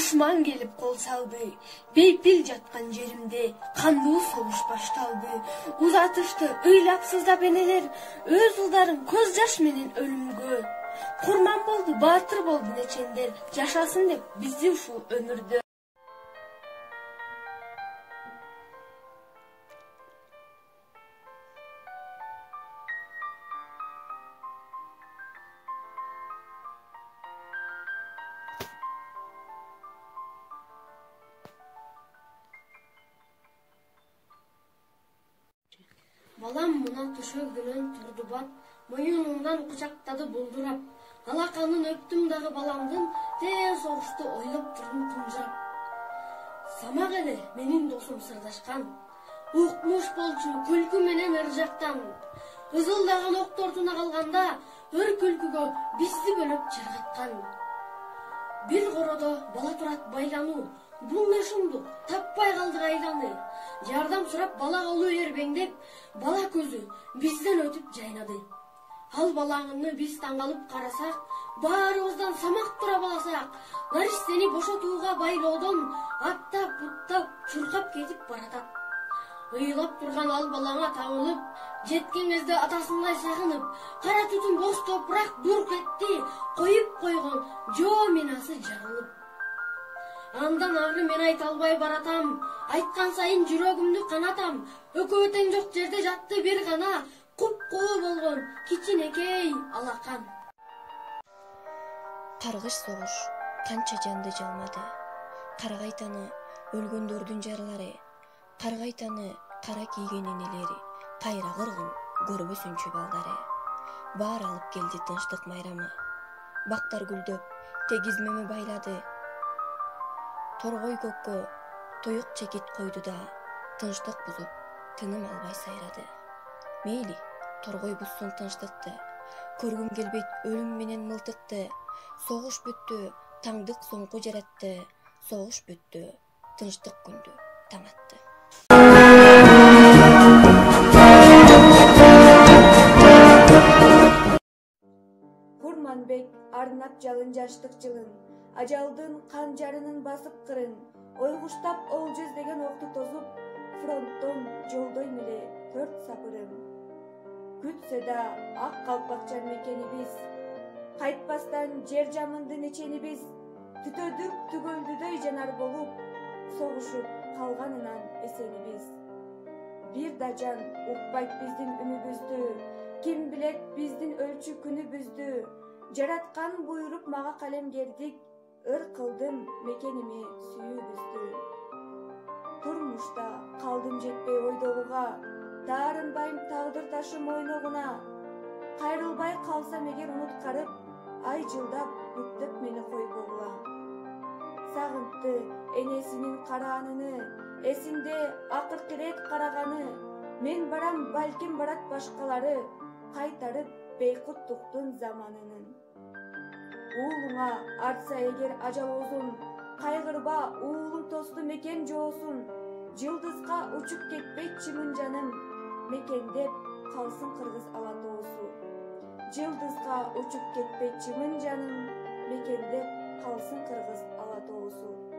Душман келип кол салды, бейпил жаткан жеримде кандуу согуш башталды. Узатышты ыйлап сыздап энелер, өз улдарын көз жаш менен өлүмгө. Курман болду, баатыр болду нечендер, жашасын деп бизди ушул өмүрдө. Балам мына төшөгүнөн турду бат, моюнумдан кучактады булдурап. Алаканын өптүм дагы баламдын, тээ согушту ойлоп турдум тунжап. Самак эле менин досум сырдашкан, укмуш болчу күлкү менен ыр жактан. Ызылдаган ок тортуна калганда, өр күлкүгө бизди бөлөп чыргаткан. Бир коrodо бала турат байлануу, бул не шумдук, таппай калдык айланы. Жардам сурап бала колу эрбеңдеп, бала көзү бизден өтүп жайнады. Ал балаңыны биз таңгалып карасак, баарыбыздан самак тура баласак, Наристени бошотууга байлоодон аттап-буттап чуркап кетип баратат. Ыйлап турган ал балаңа таңылып, жеткен кезде атасындай сагынып, кара түтүн боз топурак бурк этти, коюп койгон жоо минасы жарылып. Андан ары мен айта албай баратам, айткан сайын жүрөгүмдү канатам. Өкөө тең жок жерде жатты бир гана, куп-куу болгон кичинекей алакан. Каргыш согуш канча жанды жалмады. Каргайтаны өлгөндөрдүн жарлары, каргайтаны кара кийген энелери, кайра кыргын көрбөсүнчү балдары. Баар алып келди тынчтык майрамы. Бактар гүлдөп, тегизмеме байлады. Торгой көккө туюк чекит койду да, тынчтык бузуп, тыным албай сайрады. Мейли, торгой бузсун тынчтыкты, көргүм келбейт өлүм менен мылтыкты. Согуш бүттү, таңдык соңку жаратты. Согуш бүттү, тынчтык күндү таң атты. Курманбек арнап жалын жаштык жылын, ажалдын канжарынын басып кырын, ойгуштап олжоз деген окту тосуп, фронттон жолдойм эле төрт сапырын. Күтсө да ак калпакчан мекенибиз, кайтпастан жер жамынды неченибиз, түтөдүк түгөлдүдөй жанар болуп, согушуп калганынан эсенибиз. Бир да жан укпайт биздин үнүбүздү, ким билет биздин өлчү күнүбүздү. Жараткан буйруп мага калемгердик, ыр кылдым мекеними сүйүүбүздү. Турмушта калдым жетпей ойдогуга, таарынбайм тагдыр ташы мойногуна. Кайрылбай калсам эгер унуткарып, ай жылдап бүктөп мени койбогула. Сагынтты энесинин карааныны, эсинде акыркы ирет караганы. Мен барам, балким барат башкалары, кайтарып бейкуттуктун заманынын. Уулуңа артса эгер ажал озун, кайгырба уулуң тосту мекен жоосун. Жылдызга учуп кетпейт чымын жаным, мекендеп калсын кыргыз ала тоосу. Жылдызга учуп кетпейт чымын жаным, мекендеп калсын кыргыз ала тоосу.